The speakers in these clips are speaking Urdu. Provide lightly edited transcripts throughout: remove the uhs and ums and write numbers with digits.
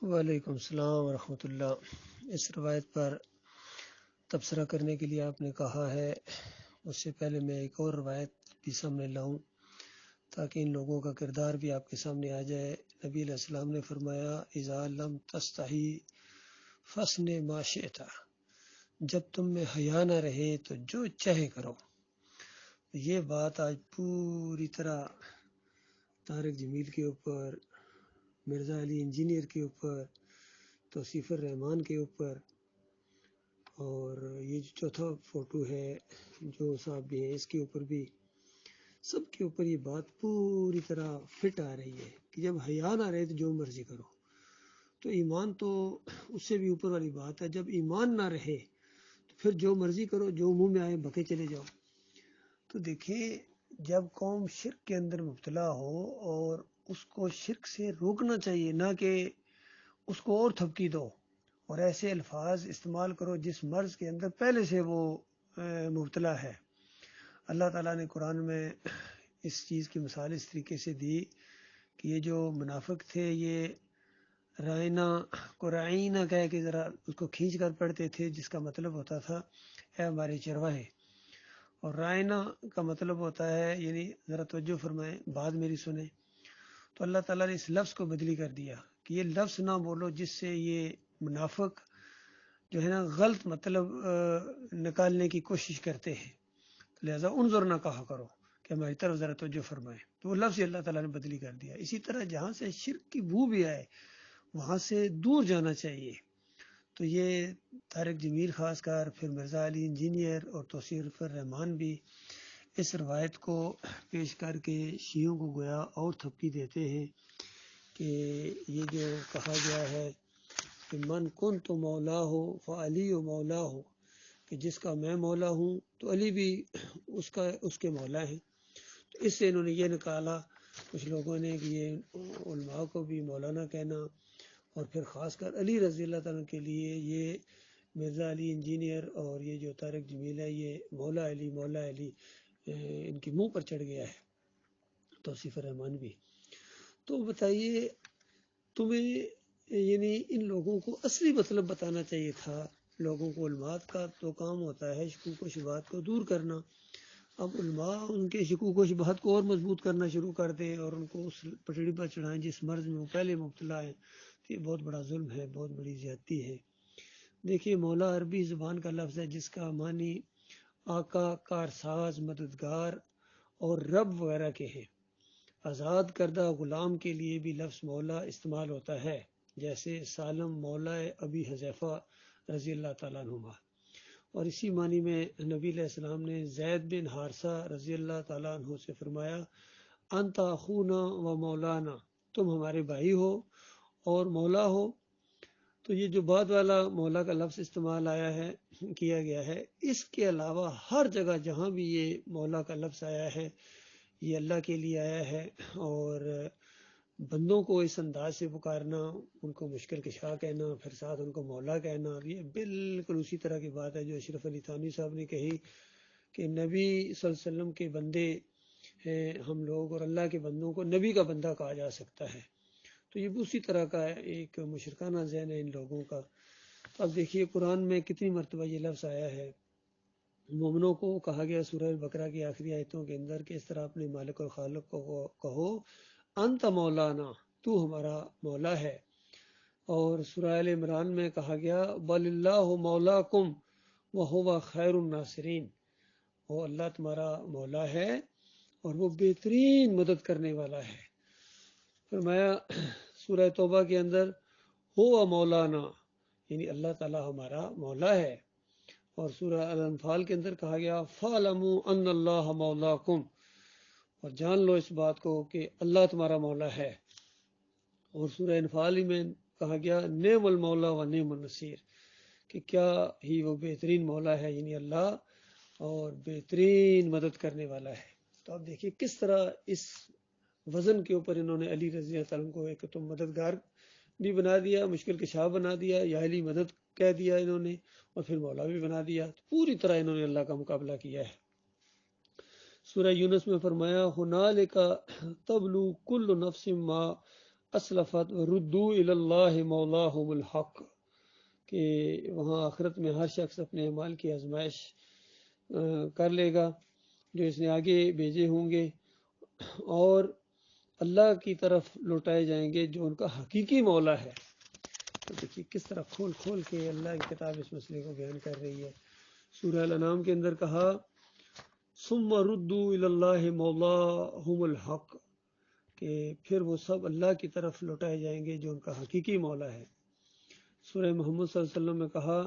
وعلیکم السلام ورحمۃ اللہ۔ اس روایت پر تبصرہ کرنے کے لیے آپ نے کہا ہے، اس سے پہلے میں ایک اور روایت بھی سامنے لاؤں تاکہ ان لوگوں کا کردار بھی آپ کے سامنے آ جائے۔ نبی علیہ السلام نے فرمایا اذا لم تستحی فاصنع ما شئت، جب تم میں حیا نہ رہے تو جو چاہے کرو۔ یہ بات آج پوری طرح طارق جمیل کے اوپر، مرزا علی انجینئر کے اوپر، توصیف الرحمان کے اوپر، اور یہ جو چوتھا فوٹو ہے جو صاحب بھی ہے اس کے اوپر بھی، سب کے اوپر یہ بات پوری طرح فٹ آ رہی ہے کہ جب حیا نہ رہے تو جو مرضی کرو۔ تو ایمان تو اس سے بھی اوپر والی بات ہے، جب ایمان نہ رہے تو پھر جو مرضی کرو، جو منہ میں آئے بکے چلے جاؤ۔ تو دیکھیں، جب قوم شرک کے اندر مبتلا ہو اور اس کو شرک سے روکنا چاہیے، نہ کہ اس کو اور تھپکی دو اور ایسے الفاظ استعمال کرو جس مرض کے اندر پہلے سے وہ مبتلا ہے۔ اللہ تعالیٰ نے قرآن میں اس چیز کی مثال اس طریقے سے دی کہ یہ جو منافق تھے، یہ رائنا کو رعینہ کہہ کے ذرا اس کو کھینچ کر پڑھتے تھے، جس کا مطلب ہوتا تھا اے ہمارے چرواہے، اور رائنا کا مطلب ہوتا ہے، یعنی ذرا توجہ فرمائیں، بات میری سنیں۔ تو اللہ تعالیٰ نے اس لفظ کو بدلی کر دیا کہ یہ لفظ نہ بولو جس سے یہ منافق جو ہے نا غلط مطلب نکالنے کی کوشش کرتے ہیں، لہذا انظر نہ کہا کرو کہ ہماری طرف ذرا توجہ فرمائیں۔ تو وہ لفظ اللہ تعالیٰ نے بدلی کر دیا۔ اسی طرح جہاں سے شرک کی بو بھی آئے وہاں سے دور جانا چاہیے۔ تو یہ طارق جمیل خاص کر، پھر مرزا علی انجینئر اور توصیف الرحمان بھی اس روایت کو پیش کر کے شیعوں کو گویا اور تھپکی دیتے ہیں کہ یہ جو کہا گیا ہے کہ من کن تو مولا ہو فعلی و مولا ہو، کہ جس کا میں مولا ہوں تو علی بھی اس کے مولا ہیں۔ تو اس سے انہوں نے یہ نکالا کچھ لوگوں نے کہ یہ علماء کو بھی مولانا کہنا، اور پھر خاص کر علی رضی اللہ تعالیٰ کے لیے یہ مرزا علی انجینئر اور یہ جو طارق جمیل ہے یہ مولا علی ان کے منہ پر چڑھ گیا ہے، توصیف الرحمان بھی۔ تو بتائیے، تمہیں یعنی ان لوگوں کو اصلی مطلب بتانا چاہیے تھا۔ لوگوں کو علماء کا تو کام ہوتا ہے شکوک و شبہات کو دور کرنا، اب علماء ان کے شکوک و شبہات کو اور مضبوط کرنا شروع کر دیں اور ان کو اس پٹڑی پر چڑھائیں جس مرض میں وہ پہلے مبتلا ہیں، تو یہ بہت بڑا ظلم ہے، بہت بڑی زیادتی ہے۔ دیکھیے، مولا عربی زبان کا لفظ ہے جس کا معنی آقا، کارساز، مددگار اور رب وغیرہ کے ہیں۔ آزاد کردہ غلام کے لیے بھی لفظ مولا استعمال ہوتا ہے، جیسے سالم مولا ابی حذیفہ رضی اللہ تعالیٰ عنہ، اور اسی معنی میں نبی علیہ السلام نے زید بن حارثہ رضی اللہ تعالیٰ عنہ سے فرمایا انت اخونا و مولانا، تم ہمارے بھائی ہو اور مولا ہو۔ تو یہ جو بعد والا مولا کا لفظ استعمال کیا گیا ہے، اس کے علاوہ ہر جگہ جہاں بھی یہ مولا کا لفظ آیا ہے یہ اللہ کے لیے آیا ہے، اور بندوں کو اس انداز سے پکارنا، ان کو مشکل کشا کہنا، پھر ساتھ ان کو مولا کہنا، یہ بالکل اسی طرح کی بات ہے جو اشرف علی تھانوی صاحب نے کہی کہ نبی صلی اللہ علیہ وسلم کے بندے ہیں ہم لوگ، اور اللہ کے بندوں کو نبی کا بندہ کہا جا سکتا ہے۔ تو یہ اسی طرح کا ایک مشرکانہ ذہن ہے ان لوگوں کا۔ اب دیکھیے قرآن میں کتنی مرتبہ یہ لفظ آیا ہے۔ مومنوں کو کہا گیا سورہ بقرہ کی آخری آیتوں کے اندر کہ اس طرح اپنے مالک اور خالق کو کہو انت مولانا، تو ہمارا مولا ہے۔ اور سورہ آل عمران میں کہا گیا بل اللہ مولاکم وہو خیر الناصرین، وہ اللہ تمہارا مولا ہے اور وہ بہترین مدد کرنے والا ہے۔ فرمایا سورہ توبہ کے اندر ہو مولانا، یعنی اللہ تعالی ہمارا مولا ہے۔ اور سورہ الانفال کے اندر کہا گیا فَاعْلَمُوا أَنَّ اللَّهَ مَوْلَاكُمْ، اور جان لو اس بات کو کہ اللہ تمہارا مولا ہے۔ اور سورہ انفال میں کہا گیا نعم المولا و نعم النصیر، کہ کیا ہی وہ بہترین مولا ہے، یعنی اللہ، اور بہترین مدد کرنے والا ہے۔ تو اب دیکھیے کس طرح اس وزن کے اوپر انہوں نے علی رضی اللہ عنہ کو ایک تو مددگار بھی بنا دیا، مشکل کشا بنا دیا، یا علی مدد کہہ دیا انہوں نے، اور پھر مولا بھی بنا دیا۔ تو پوری طرح انہوں نے اللہ کا مقابلہ کیا ہے۔ سورہ یونس میں فرمایا ہنالک تبلو کل نفس ما اسلفت ردو الی اللہ مولاہم الحق، کہ وہاں آخرت میں ہر شخص اپنے اعمال کی آزمائش کر لے گا جو اس نے آگے بھیجے ہوں گے، اور اللہ کی طرف لوٹائے جائیں گے جو ان کا حقیقی مولا ہے۔ تو دیکھیے کس طرح کھول کھول کے اللہ کی کتاب اس مسئلے کو بیان کر رہی ہے۔ سورہ الانعام کے اندر کہا ثم ردوا الی اللہ مولاہم الحق، کہ پھر وہ سب اللہ کی طرف لوٹائے جائیں گے جو ان کا حقیقی مولا ہے۔ سورہ محمد صلی اللہ علیہ وسلم میں کہا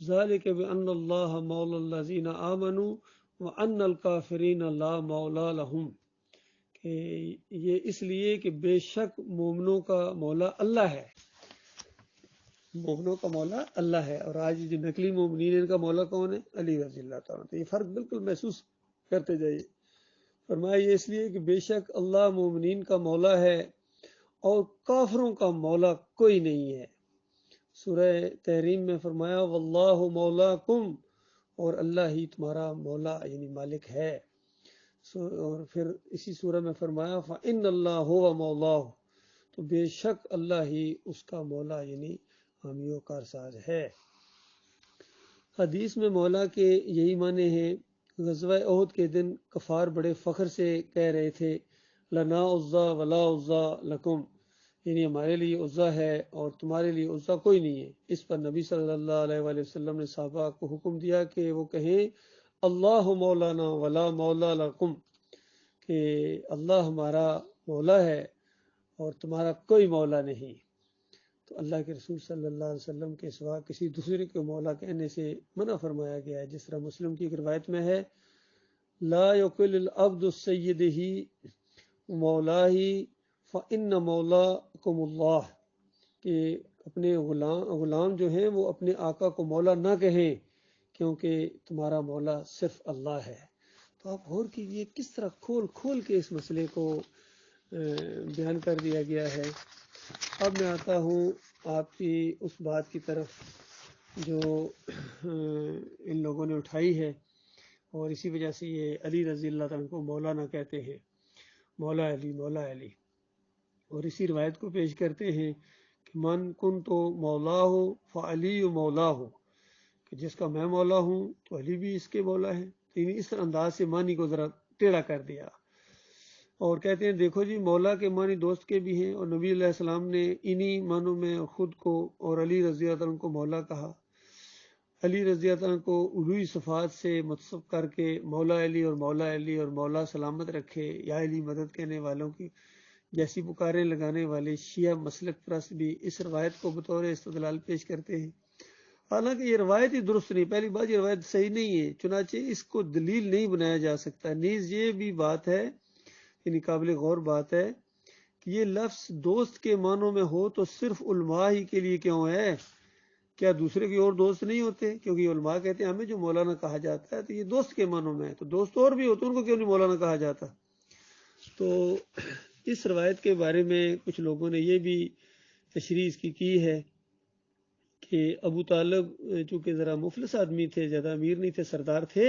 ذالک بان اللہ مولا الذین آمنوا وان الکافرین لا مولا لہم، کہ یہ اس لیے کہ بے شک مومنوں کا مولا اللہ ہے، مومنوں کا مولا اللہ ہے، اور آج جو نقلی مومنین ان کا مولا کون ہے؟ علی رضی اللہ تعالیٰ۔ تو یہ فرق بالکل محسوس کرتے جائیے۔ فرمایا یہ اس لیے کہ بے شک اللہ مومنین کا مولا ہے اور کافروں کا مولا کوئی نہیں ہے۔ سورہ تحریم میں فرمایا واللہ مولاکم، اور اللہ ہی تمہارا مولا یعنی مالک ہے۔ اور پھر اسی سورہ میں فرمایا فإن اللہ هو مولاه، تو بے شک اللہ ہی اس کا مولا یعنی حامی و کارساز ہے۔ حدیث میں مولا کے یہی معنی ہیں۔ غزوہ احد کے دن کفار بڑے فخر سے کہہ رہے تھے لنا عزا ولا عزا لکم، یعنی ہمارے لیے عزا ہے اور تمہارے لیے عزا کوئی نہیں ہے۔ اس پر نبی صلی اللہ علیہ وآلہ وسلم نے صحابہ کو حکم دیا کہ وہ کہیں اللہ مولانا ولا مولا لکم، کہ اللہ ہمارا مولا ہے اور تمہارا کوئی مولا نہیں۔ تو اللہ کے رسول صلی اللہ علیہ وسلم کے سوا کسی دوسرے کو مولا کہنے سے منع فرمایا گیا ہے، جس طرح مسلم کی ایک روایت میں ہے لا یقل العبد سیدہ مولاہ فإن مولاکم اللہ، کہ اپنے غلام جو ہیں وہ اپنے آقا کو مولا نہ کہیں کیونکہ تمہارا مولا صرف اللہ ہے۔ تو آپ غور کیجئے کس طرح کھول کھول کے اس مسئلے کو بیان کر دیا گیا ہے۔ اب میں آتا ہوں آپ کی اس بات کی طرف جو ان لوگوں نے اٹھائی ہے، اور اسی وجہ سے یہ علی رضی اللہ عنہ کو مولا نہ کہتے ہیں، مولا علی مولا علی، اور اسی روایت کو پیش کرتے ہیں کہ من کن تو مولا ہو فعلی مولا ہو، کہ جس کا میں مولا ہوں تو علی بھی اس کے مولا ہے۔ تو اس انداز سے معنی کو ذرا ٹیڑھا کر دیا، اور کہتے ہیں دیکھو جی مولا کے معنی دوست کے بھی ہیں، اور نبی علیہ السلام نے انہی معنوں میں خود کو اور علی رضی اللہ عنہ کو مولا کہا۔ علی رضی اللہ عنہ کو الوہی صفات سے متصف کر کے مولا علی اور مولا سلامت رکھے، یا علی مدد کہنے والوں کی جیسی پکاریں لگانے والے شیعہ مسلک پرست بھی اس روایت کو بطور استدلال پیش کرتے ہیں، حالانکہ یہ روایت ہی درست نہیں۔ پہلی بات یہ روایت صحیح نہیں ہے، چنانچہ اس کو دلیل نہیں بنایا جا سکتا۔ نیز یہ بھی بات ہے، یعنی قابل غور بات ہے، کہ یہ لفظ دوست کے معنوں میں ہو تو صرف علماء ہی کے لیے کیوں ہے؟ کیا دوسرے کوئی اور دوست نہیں ہوتے؟ کیونکہ علماء کہتے ہیں ہمیں جو مولانا کہا جاتا ہے تو یہ دوست کے معنوں میں ہے، تو دوست اور بھی ہوتے ان کو کیوں نہیں مولانا کہا جاتا؟ تو اس روایت کے بارے میں کچھ لوگوں نے یہ بھی تشریح اس کی ہے کہ ابو طالب چونکہ ذرا مفلس آدمی تھے، زیادہ امیر نہیں تھے، سردار تھے،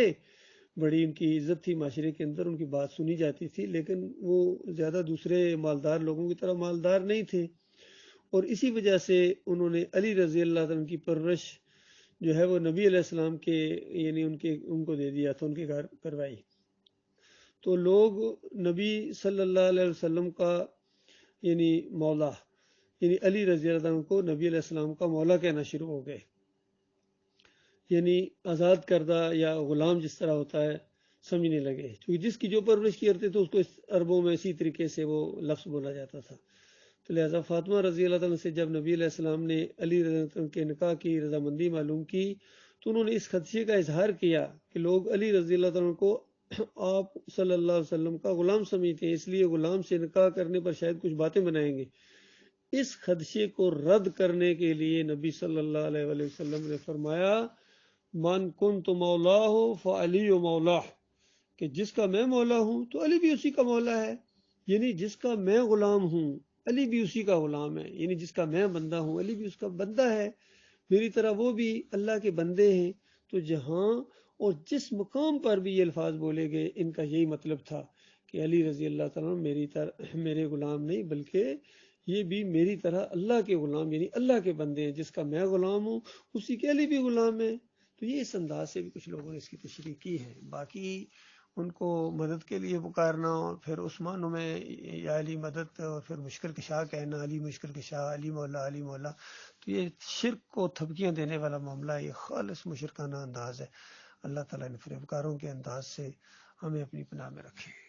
بڑی ان کی عزت تھی معاشرے کے اندر، ان کی بات سنی جاتی تھی، لیکن وہ زیادہ دوسرے مالدار لوگوں کی طرح مالدار نہیں تھے، اور اسی وجہ سے انہوں نے علی رضی اللہ عنہ کی پرورش جو ہے وہ نبی علیہ السلام کے یعنی ان کو دے دیا تھا، ان کے گھر کروائی۔ تو لوگ نبی صلی اللہ علیہ وسلم کا یعنی مولا یعنی علی رضی اللہ عنہ کو نبی علیہ السلام کا مولا کہنا شروع ہو گئے، یعنی آزاد کردہ یا غلام جس طرح ہوتا ہے سمجھنے لگے، کیونکہ جس کی جو پرورش کی کرتے تھے اس کو اس عربوں میں اسی طریقے سے وہ لفظ بولا جاتا تھا۔ تو لہٰذا فاطمہ رضی اللہ عنہ سے جب نبی علیہ السلام نے علی رضی اللہ عنہ کے نکاح کی رضامندی معلوم کی تو انہوں نے اس خدشے کا اظہار کیا کہ لوگ علی رضی اللہ عنہ کو آپ صلی اللہ علیہ وسلم کا غلام سمجھتے ہیں، اس لیے غلام سے نکاح کرنے پر شاید کچھ باتیں بنائیں گے۔ اس خدشے کو رد کرنے کے لیے نبی صلی اللہ علیہ وآلہ وسلم نے فرمایا من کنت مولا ہو فعلی مولا، کہ جس کا میں مولا ہوں تو علی بھی اسی کا مولا ہے، یعنی جس کا میں غلام ہوں علی بھی اسی کا غلام ہے، یعنی جس کا میں بندہ ہوں علی بھی اس کا بندہ ہے، میری طرح وہ بھی اللہ کے بندے ہیں۔ تو جہاں اور جس مقام پر بھی یہ الفاظ بولے گئے ان کا یہی مطلب تھا کہ علی رضی اللہ تعالیٰ میرے غلام نہیں بلکہ یہ بھی میری طرح اللہ کے غلام یعنی اللہ کے بندے ہیں، جس کا میں غلام ہوں اسی کے علی بھی غلام ہے۔ تو یہ اس انداز سے بھی کچھ لوگوں نے اس کی تشریح کی ہے۔ باقی ان کو مدد کے لیے پکارنا اور پھر اس معنوں میں یا علی مدد اور پھر مشکل کشا کہنا، علی مشکل کشا، علی مولا، علی مولا، تو یہ شرک کو تھپکیاں دینے والا معاملہ ہے، یہ خالص مشرکانہ انداز ہے۔ اللہ تعالیٰ نے فریبکاروں کے انداز سے ہمیں اپنی پناہ میں رکھے۔